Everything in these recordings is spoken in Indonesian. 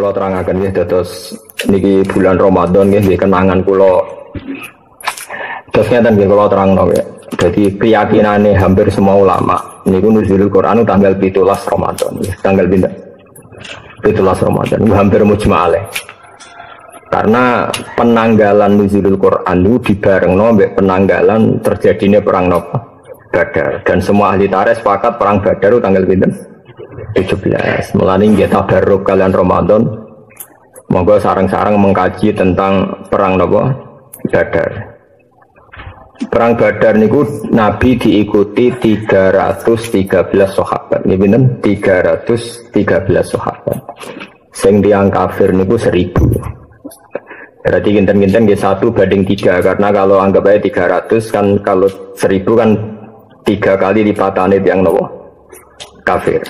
kula terangaken nggih dados niki bulan Ramadan nggih kenangan kula. Terus ngeten nggih kula terangno nggih. Dadi keyakinane hampir semua ulama niku nuzulul Quran tanggal 17 Ramadan. Tanggal pinten? 17 Ramadan. Hampir mujma' alaih. Karena penanggalan nuzulul Quran itu dibarengno mbek penanggalan terjadinya perang Badar, dan semua ahli tarikh sepakat perang Badar itu tanggal pinten? 17. Mulane nggih tabarruk kalian Ramadan. Monggo sareng-sareng mengkaji tentang perang Badar. Perang Badar niku Nabi diikuti 313 sahabat. Nggih pinten? 313 sahabat. Sing tiyang kafir niku 1000. Berarti kinten-kinten nggih 1/3, karena kalau anggap aja 300 kan, kalau 1000 kan 3 kali lipatane tiyang kafir.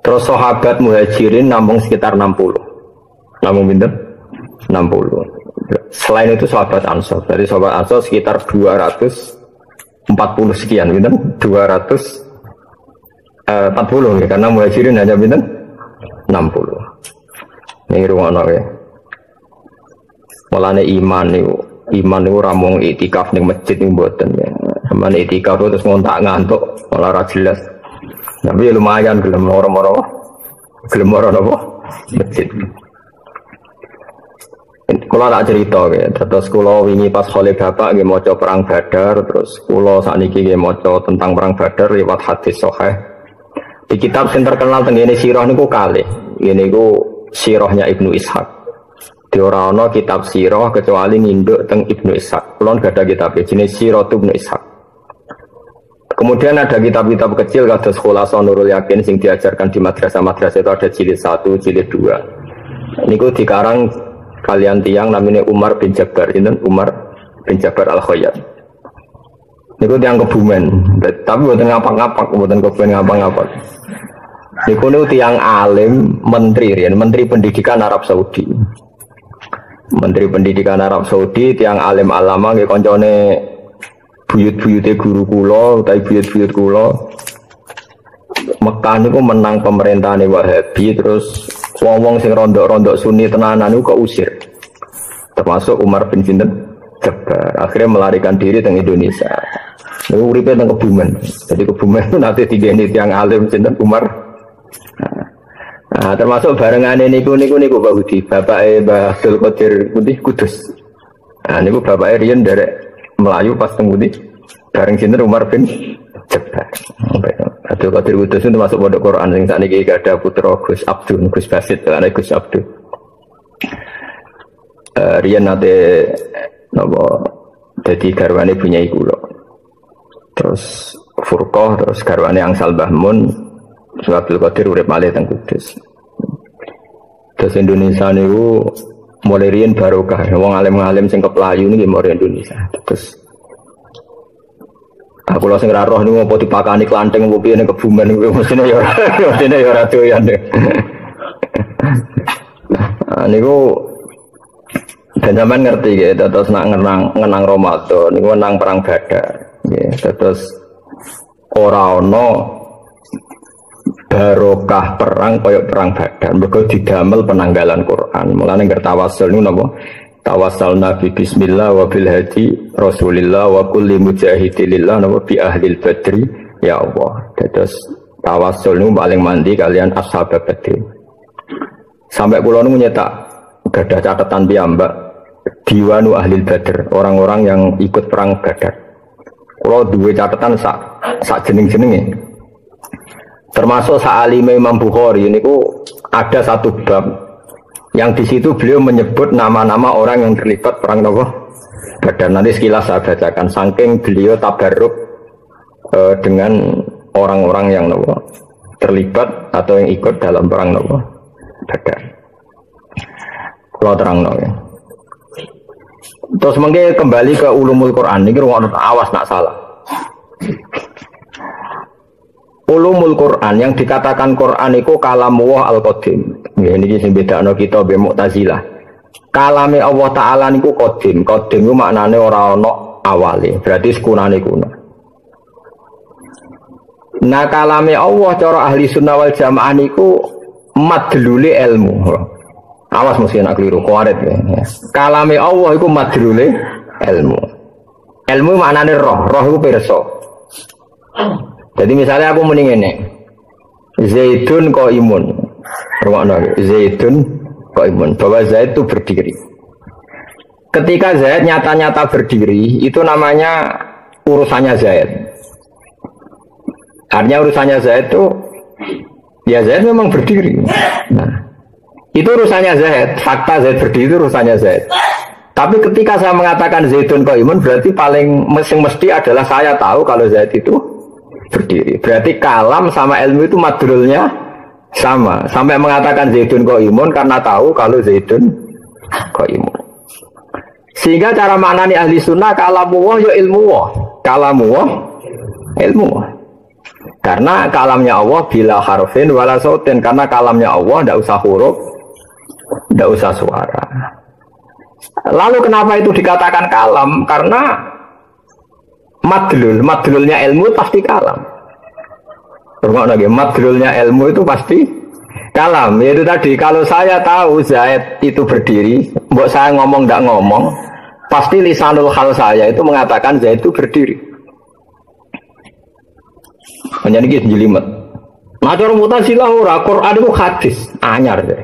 Terus sahabat muhajirin nampung sekitar 60. Nampung pinten? 60. Selain itu sahabat Ansor. Dari sahabat Ansor sekitar 240 sekian, pinten? 240 ya, karena muhajirin hanya pinten? 60. Ini rumono ya. Mulane iman niku ramung itikaf ning masjid ning mboten ya. Sampeyan itikaf terus ngontak ngantuk malah ra jelas. Tapi ya lumayan gelem moro-moro. Gelem moro napa? Masjid. Kula tak cerita ya, terus kula wingi pas khole bapak nggih maca perang Badar, terus kula sakniki nggih maca tentang perang Badar lewat hadis sahih. Di kitab sing terkenal tengene sirah niku kalih. Ini niku sirahnya Ibnu Ishaq. Di ora ana kitab sirah kecuali nginduk teng Ibnu Ishaq. Kula gak ada kitab jenis Sirah Ibnu Ishaq. Kemudian ada kitab-kitab kecil kados Khulasan Nurul Yakin sing diajarkan di madrasah-madrasah itu ada jilid 1, jilid 2. Niku dikarang kalian tiang namanya Umar bin Jabbar, ini Umar bin Jabbar Al-Khayyat. Niku tiang Kebumen, tapi buatan ngapak-ngapak, buatan Kebumen ngapak-ngapak. Niku tiang alim, menteri pendidikan Arab Saudi. Menteri Pendidikan Arab Saudi, tiang alim alama nggih koncone buyut-buyute guru kula utawi buyut-buyut kula. Mekah niku menang pemerintahane Wahabi, terus wong-wong sing rondok-rondok Sunni tenanan niku keusir. Termasuk Umar bin Jabbar. Akhirnya melarikan diri teng Indonesia. Niku uripe teng Kebumen. Jadi Kebumen itu nanti digeni tiang alim sinten Umar. Nah, termasuk barengane niku Pak Budi, bapake Mbah Abdul Qadir Putih Kudus. Nah, niku bapake riyen derek Melayu pas teng Putih. Bareng sinten Umar bin Jabbar. Abdul Qadir Kudus itu termasuk pondok Quran sing sakniki ada putra Gus Abdul, Gus Basit, ana Gus Abdul. Riyen nate napa dadi garwane bunyai kula. Terus Furqah, terus garwane Angsal Bahmun. Abdul Qadir urip malih teng Kudus. Terus Indonesia niku mulai riyen barokah. Wong alim-alim sing keplayu niki mulai Indonesia. Terus aku lho sing ora roh niku apa dipakani klanteng opo piye ning Kebumen niku mesine ya ora doyan. Niku dan sampean ngerti nggih, terus nak ngenang Ramadan niku nang perang Badar. Nggih, terus ora ana barokah perang kaya perang Badar, mergo didamel penanggalan Quran. Mulane ngerti tawasul niku napa? Tawassalna bi bismillah wa bil hadi Rasulillah wa kulli mujahidillah napa bi ahlil badri ya Allah. Terus tawasul niku paling mandi kalian ashab Badr. Sampai kula niku nyetak gadah catatan piyambak diwanu ahlil Badr, orang-orang yang ikut perang Badar. Kula duwe catatan sak jeneng-jenenge. Termasuk Sa'alime Imam Bukhari niku ada satu bab yang di situ beliau menyebut nama-nama orang yang terlibat perang Badar. Nanti sekilas saya bacakan saking beliau tabarruk dengan orang-orang yang terlibat atau yang ikut dalam perang Badar. Kalau terang ya. Terus mungkin kembali ke ulumul Quran ini awas nak salah. Ulumul Quran yang dikatakan Quran itu kalam Allah al-Qadim. Ini sing bedakno kita be Mu'tazilah. Kalame Allah Taala niku qadim. Qadim ku maknane ora ana awale, berarti sekunane kuno. Nah kalame Allah cara ahli sunnah wal jamaah niku madlule ilmu. Awas mesti nak keliru, kuarit ya. Kalame Allah iku madlule ilmu. Ilmu maknane roh, roh iku pirsa. Jadi misalnya aku muni ngene. Zaidun qaimun. Rumakno Zaidun qaimun. Bahwa Zaid itu berdiri. Ketika Zaid nyata-nyata berdiri, itu namanya urusannya Zaid. Artinya urusannya Zaid itu ya Zaid memang berdiri. Nah, itu urusannya Zaid. Fakta Zaid berdiri itu urusannya Zaid. Tapi ketika saya mengatakan Zaidun qaimun berarti paling mesti adalah saya tahu kalau Zaid itu berdiri. Berarti kalam sama ilmu itu madrulnya sama. Sampai mengatakan Zaidun qaimun karena tahu kalau Zaidun qaimun. Sehingga cara maknani ahli sunnah kalamu wah ya ilmu wah. Kalamu wah ilmu wah. Karena kalamnya Allah bila harfin wala sautin. Karena kalamnya Allah tidak usah huruf, tidak usah suara. Lalu kenapa itu dikatakan kalam? Karena madlulnya ilmu pasti kalam. Madlulnya ilmu itu pasti kalam. Yaitu tadi kalau saya tahu Zaid itu berdiri, mbok saya ngomong tidak ngomong, pasti lisanul hal saya itu mengatakan Zaid itu berdiri. Hanya ini jelimet. Nah cara Mu'tazilah ora, Quran itu hadis anyar deh.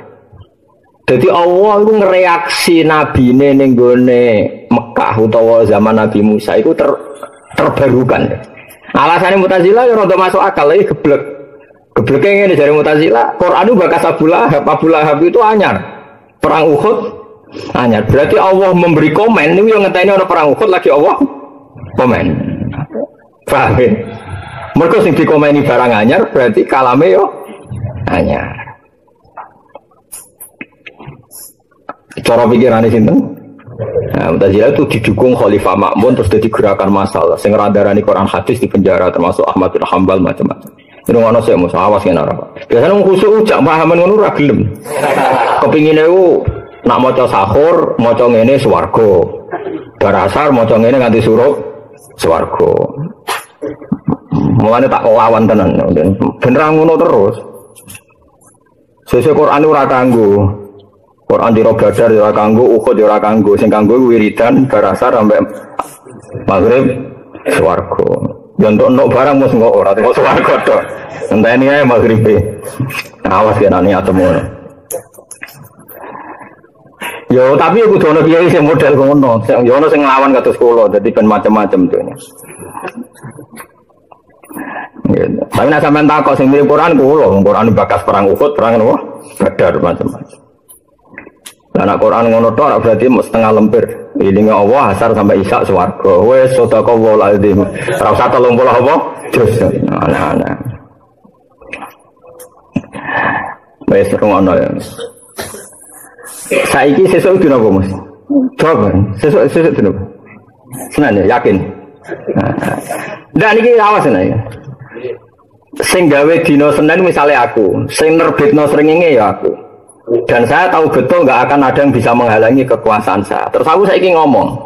Jadi Allah itu ngereaksi Nabi ning gone Mekah utawa zaman Nabi Musa itu terbarukan. Alasannya Mu'tazilah ya rada masuk akal iki geblek. Gebleke ngene dari Mu'tazilah, Quran itu bakas Abu Lahab itu anyar. Perang Uhud anyar. Berarti Allah memberi komen niku yo ngeteni ana perang Uhud lagi Allah komen. Paham? Mergo sing dikomeni barang anyar berarti kalame yo anyar. Cara pikirannya sinten? Nah, Mu'tazilah itu didukung Khalifah Ma'mun terus jadi gerakan masalah. Sing ngradarani Quran hadis di penjara termasuk Ahmad bin Hanbal macam-macam. Itu ngono sik mesti awas kene ora. Biasane wong khusuk ujak pahaman ngono ora gelem. Kepingine ku nak maca sahur, maca ngene swarga. Bar asar maca ngene nganti surup swarga. Mulane tak lawan tenan. Bener ngono terus. Sesuk Quran ora kanggo Quran di Badar ora kanggo, Uhud ora kanggo, sing kanggo wiridan barasar sampai maghrib swarga. Yo entuk barang mesti kok ora teko swarga to. Enteni ae maghrib. Awas ya nani atemu. Yo tapi aku kudu ono kiai sing model ngono. Yo ono sing nglawan kados kula, dadi ben macam-macam to. Tapi nek sampean takok sing mirip Quran kula, Quran bakas perang Uhud, perang apa? Badar macam-macam. Karena Quran ngono tok berarti setengah lempir. Ilinge Allah asar sampai isya swarga. Wis sadaqallahul azim. Ora usah 30 apa? Jus. Ana-ana. Wis ngono ya. Saiki sesuk dina apa, Mas? Coba, sesuk dina. Senin ya, yakin. Nah, niki awas ya. Sing gawe dina Senin misale aku, sing nerbitno srengenge ya aku. Dan saya tahu betul nggak akan ada yang bisa menghalangi kekuasaan saya. Terus aku saiki ngomong,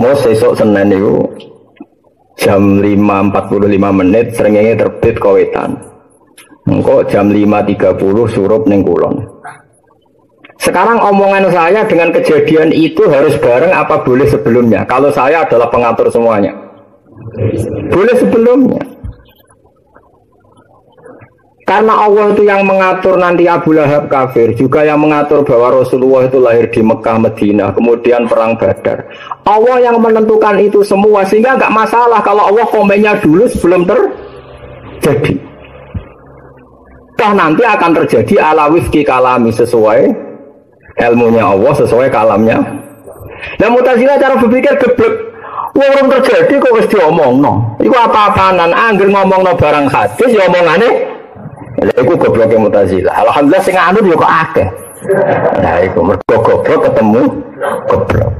mau besok Senin itu jam 5.45 menit srengenge terbit Kawetan. Engko jam 5.30 surup ning kulon. Sekarang omongan saya dengan kejadian itu harus bareng apa boleh sebelumnya? Kalau saya adalah pengatur semuanya, boleh sebelumnya. Karena Allah itu yang mengatur nanti Abu Lahab kafir, juga yang mengatur bahwa Rasulullah itu lahir di Mekah, Madinah, kemudian perang Badar. Allah yang menentukan itu semua, sehingga nggak masalah kalau Allah komennya dulu sebelum terjadi. Toh nanti akan terjadi ala wifki kalami sesuai ilmunya Allah, sesuai kalamnya. Dan Mu'tazilah cara berpikir geblek. Wong terjadi kok wis diomongno. Iku apa-apanan angger ngomongno barang hadis ya omongane. Lha iku gobloke Mu'tazilah. Alhamdulillah sing anu yo kok akeh. Nah iku mergo goblok ketemu goblok.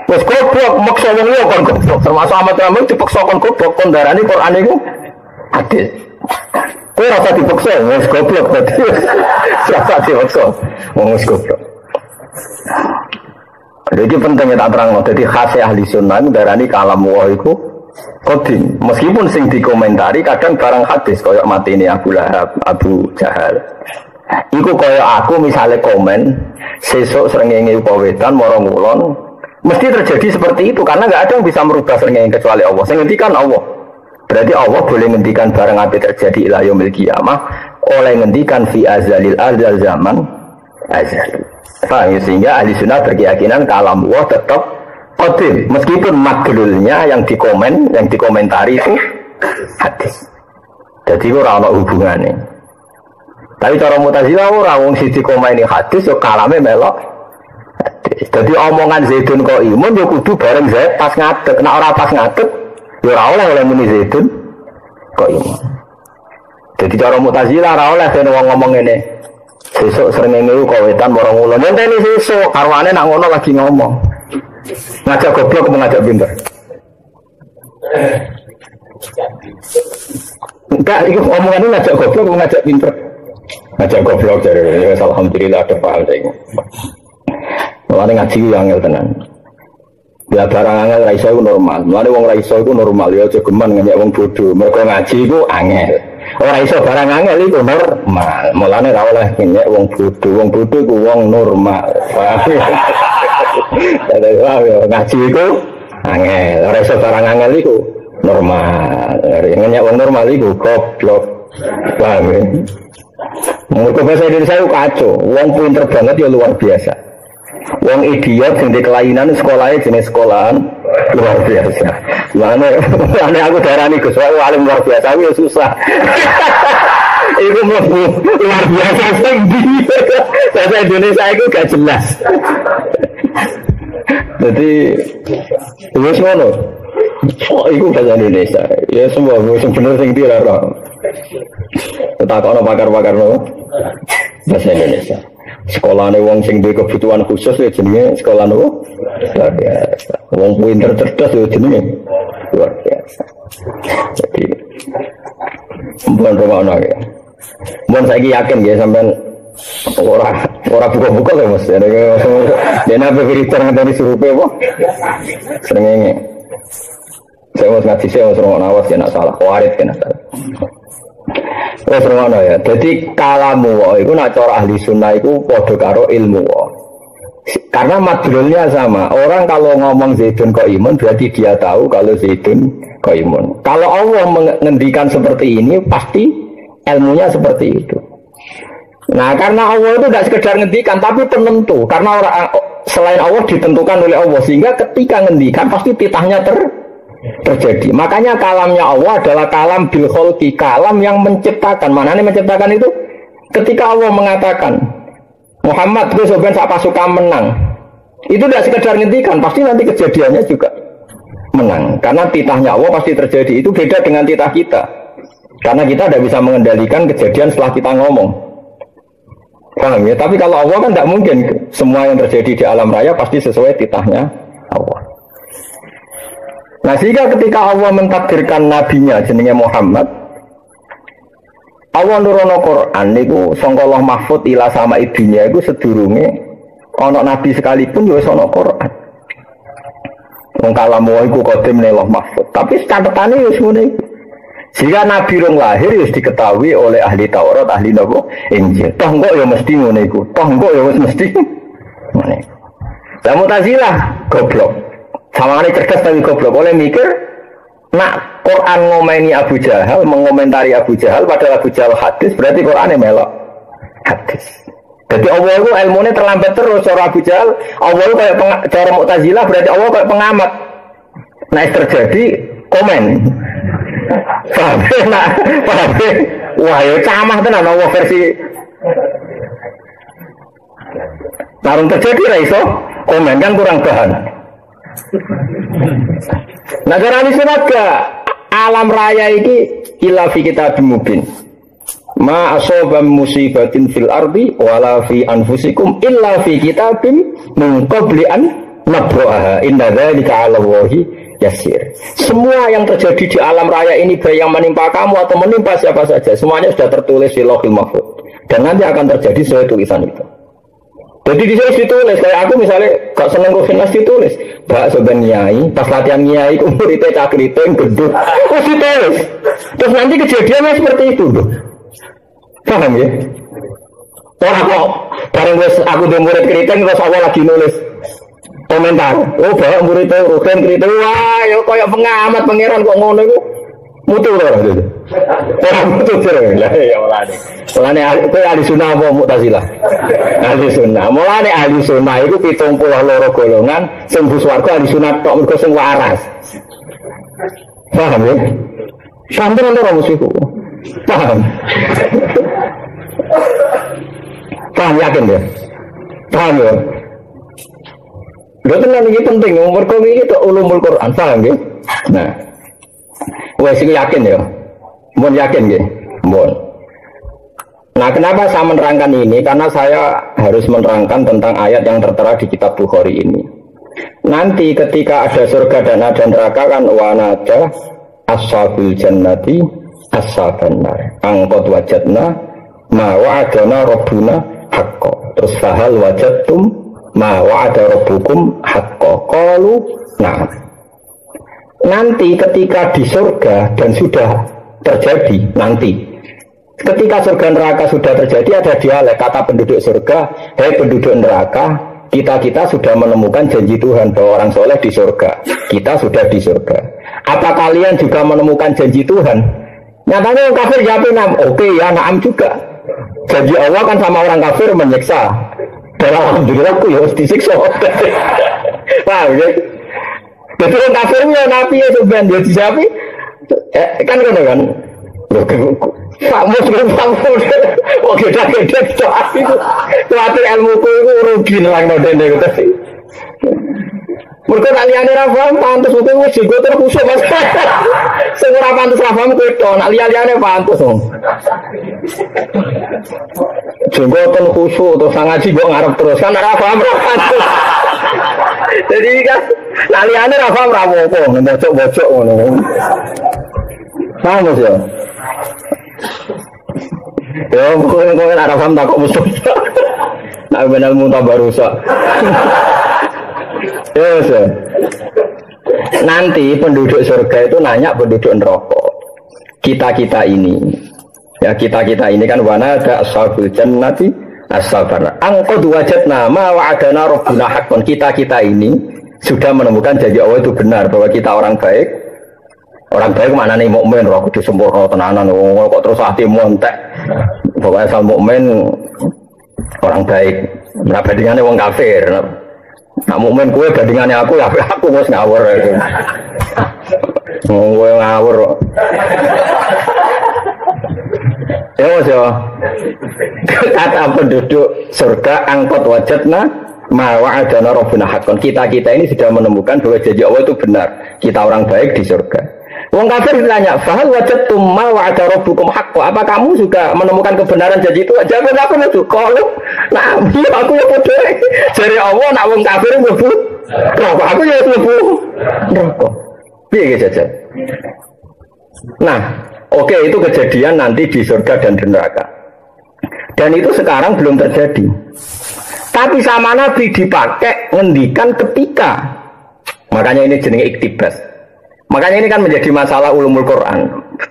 Wes goblok maksa wong yo kon goblok. Termasuk Ahmad Rahman dipaksa kon goblok kon darani Quran iku adil. Kowe ora usah dipaksa wes goblok dadi. Siapa dipaksa? Wong wis goblok. Jadi pentingnya tak terang. Jadi khas ahli sunnah darani kalam wa iku Qadim. Meskipun sing dikomentari kadang barang hadis koyok mati ini Abu Lahab, Abu Jahal. Iku koyok aku misalnya komen sesuk srengenge wetan moro ngulon, mesti terjadi seperti itu karena nggak ada yang bisa merubah srengenge kecuali Allah. Sing ngendikan Allah. Berarti Allah boleh ngendikan barang apa terjadi ila yaumil qiyamah oleh ngendikan fi azalil azal zaman azal. Paham ya? Sehingga ahli sunnah berkeyakinan kalam Allah tetap qadim meskipun madlulnya yang dikomentari itu hadis. Jadi ora ana hubungane. Tapi cara Mu'tazilah ora wong siji komeni hadis yo kalame melok hadis. Jadi omongan Zaidun kok imun yo kudu bareng Zaid pas ngadeg. Nek ora pas ngadeg yo ora oleh muni Zaidun kok imun. Jadi cara Mu'tazilah ora oleh dene wong ngomong ngene. Sesuk srengenge kok wetan marang ulun. Ngenteni sesuk karwane nak ngono lagi ngomong. Ngajak goblok apa ngajak pinter? Enggak, itu omongannya ngajak goblok apa ngajak pinter? Ngajak goblok jadi ya, alhamdulillah ada paham saya. Mulane ngaji yang angel tenan. Ya barang angel ra iso iku normal. Mulane wong ra iso iku normal ya aja geman ngenyek wong bodoh. Mergo ngaji iku angel. Ora iso barang angel iku normal. Mulane ra oleh ngenyek wong bodoh. Wong bodoh iku wong normal. Ngaji iku angel. Ora iso barang angel iku normal. Ngenyek wong normal iku goblok. Paham ya? Mergo bahasa Indonesia itu kacau. Wong pinter banget ya luar biasa. Wong idiot sing di kelainan sekolahnya jenis sekolahan luar biasa. Mana aku darani Gus wae alim luar biasa ya susah. Iku luar biasa sing di bahasa Indonesia itu gak jelas. Jadi wis ngono. Oh, iku bahasa Indonesia. Ya semua sing bener sing dirara. Takokno pakar-pakar no bahasa Indonesia. Sekolahane wong sing duwe kebutuhan khusus ya jenenge sekolah no luar biasa. Wong pinter cerdas ya jenenge luar biasa. Jadi mbon romono ya. Mbon saiki yakin ya sampean ora buka-buka lho Mas. Dene apa berita ngene surupe apa? Srengenge. Saya mau ngaji saya mau serong awas ya nak salah, warid kena salah. Serong ya. Jadi kalamu itu nak cara ahli sunnah itu podo karo ilmu. Karena madlulnya sama. Orang kalau ngomong Zaidun kok imun berarti dia tahu kalau Zaidun kok imun. Kalau Allah mengendikan seperti ini pasti ilmunya seperti itu. Nah karena Allah itu tidak sekedar ngendikan tapi penentu. Karena orang selain Allah ditentukan oleh Allah sehingga ketika ngendikan pasti titahnya terjadi. Makanya kalamnya Allah adalah kalam bil kholqi, kalam yang menciptakan. Mana nih menciptakan itu? Ketika Allah mengatakan Muhammad itu sebenarnya sak pasukan menang. Itu tidak sekedar ngendikan, pasti nanti kejadiannya juga menang. Karena titahnya Allah pasti terjadi. Itu beda dengan titah kita. Karena kita tidak bisa mengendalikan kejadian setelah kita ngomong. Paham ya? Tapi kalau Allah kan tidak mungkin. Semua yang terjadi di alam raya pasti sesuai titahnya Allah. Nah sehingga ketika Allah mentakdirkan nabinya jenenge Muhammad, Allah nurono Quran niku sangka Allah mahfud ila sama ibunya iku sedurunge ana nabi sekalipun ya wis ana Quran. Wong kalamu iku qadim ning Allah mahfud. Tapi catetane wis ngene iku. Sehingga nabi rong lahir wis diketahui oleh ahli Taurat, ahli napa Injil. Toh kok ya mesti ngene iku. Toh kok ya wis mesti ngene. Lah Mu'tazilah goblok. Sama ini cerdas tapi goblok. Oleh mikir nak Quran ngomeni Abu Jahal, mengomentari Abu Jahal padahal Abu Jahal hadis, berarti Quran melok hadis. Jadi Allah itu ilmunya terlambat terus. Cara Abu Jahal Allah itu kayak cara Mu'tazilah berarti Allah kayak pengamat. Nah terjadi komen. Paham? Nah, paham? Wah ya camah tenan Allah versi tarung terjadi raiso komen kan kurang bahan. Negara ini senaga alam raya ini illa fi kitabim mubin. Ma asoba musibatin fil ardi wala fi anfusikum illa fi kitabim min qabli an nabraha. Inna dzalika 'ala Allahi yasir. Semua yang terjadi di alam raya ini baik yang menimpa kamu atau menimpa siapa saja, semuanya sudah tertulis di Lauhul Mahfuz. Dan nanti akan terjadi sesuai tulisan itu. Jadi di sini ditulis kayak aku misalnya gak seneng Ruhin Nas ditulis. Bak soben nyai, pas latihan nyai muridnya cah keriting gedut. Terus ditulis. Terus nanti kejadiannya seperti itu loh. Paham ya? Orang kok bareng wis aku di murid keriting terus awal lagi nulis komentar. Oh, bawa muridnya Ruhin keriting. Wah, ya kayak pengamat pangeran kok ngono iku. Mutu lho gitu. Orang mutu terus. Lah ya mulane. Mulane ahli sunnah apa Mu'tazilah? Ahli sunnah. Mulane ahli sunnah iku 72 golongan sing mlebu swarga ahli sunnah tok mergo sing waras. Paham ya? Sampai nanti orang musuhku. Paham? Paham yakin ya? Paham ya? Lho tenan iki penting mergo iki tok ulumul Quran, paham ya? Nah. Wes iki yakin ya. Mun yakin nggih. Mun. Nah, kenapa saya menerangkan ini? Karena saya harus menerangkan tentang ayat yang tertera di kitab Bukhari ini. Nanti ketika ada surga dan ada neraka kan wanada ashabul jannati ashaban nar. Angkot wajadna ma wa'adana rabbuna haqqo. Terus fahal wajadtum ma wa'ada rabbukum haqqo. Qalu na'am. Nanti ketika di surga dan sudah terjadi nanti ketika surga neraka sudah terjadi ada dialek kata penduduk surga, hei penduduk neraka, kita sudah menemukan janji Tuhan bahwa orang soleh di surga, kita sudah di surga. Apa kalian juga menemukan janji Tuhan? Nyatanya orang kafir jawab naam. Oke ya, naam juga. Janji Allah kan sama orang kafir menyiksa. Dan alhamdulillah aku ya harus disiksa. Paham ya? Jadi orang kafirnya nabi ya sebenarnya dia dijawab kan kan kamu sudah tahu oke dah soal itu khawatir ilmuku itu rugi nang nodene gitu sih mereka kalian ora paham pantes itu wis digo terkusuk Mas sing ora pantes ra paham kuwi nak liyane pantes wong jenggoten khusuk terus ngaji kok ngarep terus kan ora paham ra pantes jadi kan laliane ra paham ra apa bocok-bocok ngono. Paham ya? Ya mungkin ora paham tak kok musuh. Nak benar muntah barusak. Yes. Nanti penduduk surga itu nanya penduduk neraka. Kita ini. Ya kita ini kan wanada ashabul jannati as-sabar. Angqad wajadna ma wa'adana rabbuna haqqan. Kita ini sudah menemukan janji Allah itu benar bahwa kita orang baik. Orang baik mana nih mukmin, roh kudu sempurna tenanan. Kok terus hati montek. Pokoknya asal mukmin orang baik. Nah bandingannya wong kafir. Nah mukmin kue bandingannya aku ya aku wis ngawur. Kowe ngawur. Ya Mas ya. Kata penduduk surga angkot wajadna ma wa'adana rabbuna haqqan. Kita ini sudah menemukan bahwa janji Allah itu benar. Kita orang baik di surga. Wong kafir ditanya, "Fahal wajadtum ma wa'ada rabbukum haqqan?" Apa kamu juga menemukan kebenaran janji itu? Jawab apa itu? Kalau nah, aku ya podo. Jare Allah nak wong kafir mlebu neraka. Aku ya mlebu neraka. Piye jajan? Nah, oke, itu kejadian nanti di surga dan di neraka. Dan itu sekarang belum terjadi. Tapi sama Nabi dipakai ngendikan ketika. Makanya ini jenenge iktibas. Makanya ini kan menjadi masalah ulumul Quran,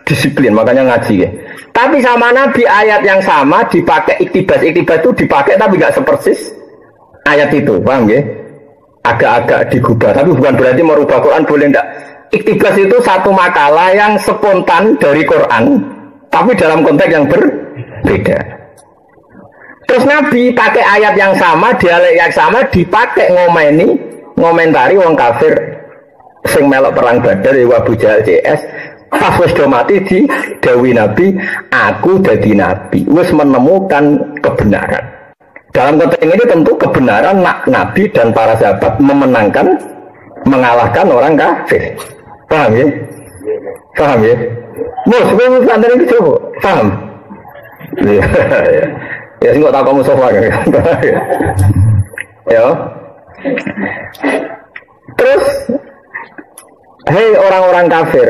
disiplin, makanya ngaji ya. Tapi sama Nabi ayat yang sama dipakai iktibas. Iktibas itu dipakai tapi nggak sepersis ayat itu, paham ya? Agak-agak digubah, tapi bukan berarti merubah Quran, boleh enggak. Iktibas itu satu makalah yang spontan dari Quran, tapi dalam konteks yang berbeda. Terus Nabi pakai ayat yang sama, dialek yang sama, dipakai ngomentari wong kafir sing melok perang Badar ya Abu Jahal CS. Pas wis do mati di dawuh Nabi, aku dadi nabi, wis menemukan kebenaran. Dalam konteks ini tentu kebenaran Nabi dan para sahabat mengalahkan orang kafir. Paham ya? Paham ya? Mus, kamu santai itu coba. Paham? Ya sih nggak tahu kamu sofa kan? Ya. Terus, hei orang-orang kafir,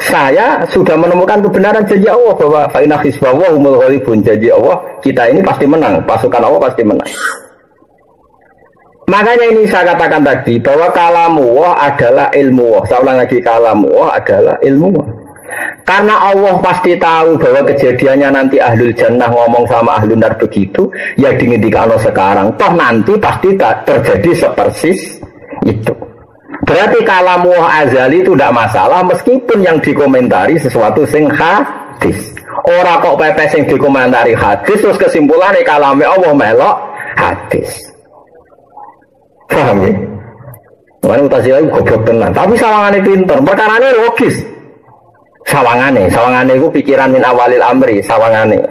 saya sudah menemukan kebenaran janji Allah bahwa fa'inna hisbawa humul ghalibun, janji Allah kita ini pasti menang, pasukan Allah pasti menang. Makanya ini saya katakan tadi bahwa kalamullah adalah ilmu. Saya ulang lagi, kalamullah adalah ilmu. Karena Allah pasti tahu bahwa kejadiannya nanti ahlul jannah ngomong sama ahlul nar begitu, ya dingendikano sekarang. Toh nanti pasti tak terjadi sepersis itu. Berarti kalamullah azali itu tidak masalah meskipun yang dikomentari sesuatu sing hadis. Ora kok pepes sing dikomentari hadis terus kesimpulannya kalamnya Allah melok hadis. Paham ya? Makanya Mu'tazilah itu goblok tenan. Tapi sawangannya pinter, perkaranya logis. Sawangannya itu pikiran min awalil amri, sawangannya.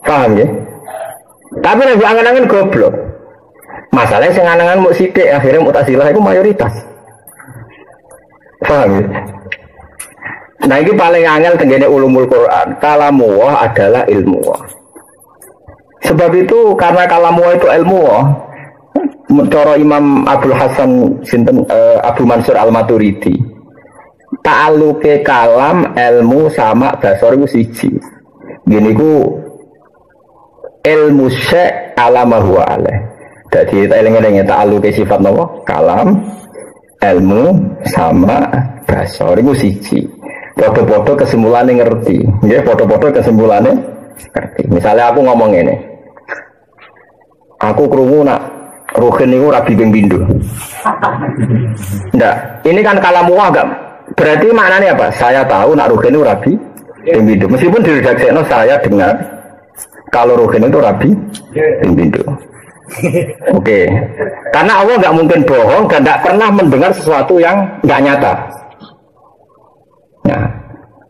Paham ya? Tapi lebih angan-angan goblok. Masalahnya sing angan-angan mau sidik, akhirnya Mu'tazilah itu mayoritas. Paham ya? Nah ini paling angel tenggene ulumul Quran. Kalamullah adalah ilmuwah. Sebab itu karena kalamullah itu ilmuwah. Mencara Imam Abdul Hasan sinten Abu Mansur Al-Maturidi. Ta'alluqe kalam ilmu sama basar iku siji. Gini ku ilmu syai' ala ma huwa alaih. Dadi eling-eling ta'alluqe sifat napa? Kalam, ilmu sama basar iku siji. Podo-podo kesimpulannya ngerti. Nggih, podo-podo kesimpulannya ngerti. Misalnya aku ngomong ini. Aku krungu nak Ruhin itu rabi ping pindho. Ndak, ini kan kalamullah enggak. Berarti maknanya apa? Saya tahu nak Ruhin itu rabi ping pindho. Meskipun diredaksekno saya dengar kalau Ruhin itu rabi ping pindho. Oke. Karena Allah enggak mungkin bohong dan enggak pernah mendengar sesuatu yang enggak nyata. Nah,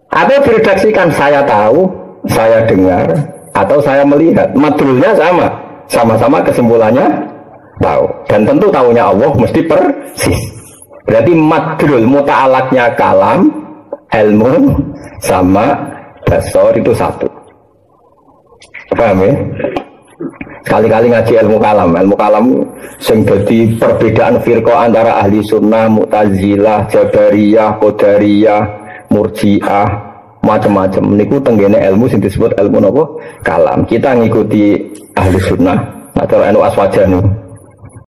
atau diredaksikan saya tahu, saya dengar, atau saya melihat. Madrulnya sama-sama kesimpulannya tahu, dan tentu tahunya Allah mesti persis. Berarti madrul muta'alaknya kalam, ilmu sama basar itu satu. Paham ya? Sekali-kali ngaji ilmu kalam sing dadi perbedaan firqah antara ahli sunnah, mu'tazilah, jabariyah, qadariyah, murji'ah, macam-macam. Niku tenggene ilmu sing disebut ilmu napa? Kalam. Kita ngikuti ahli sunnah atau anu aswajanu.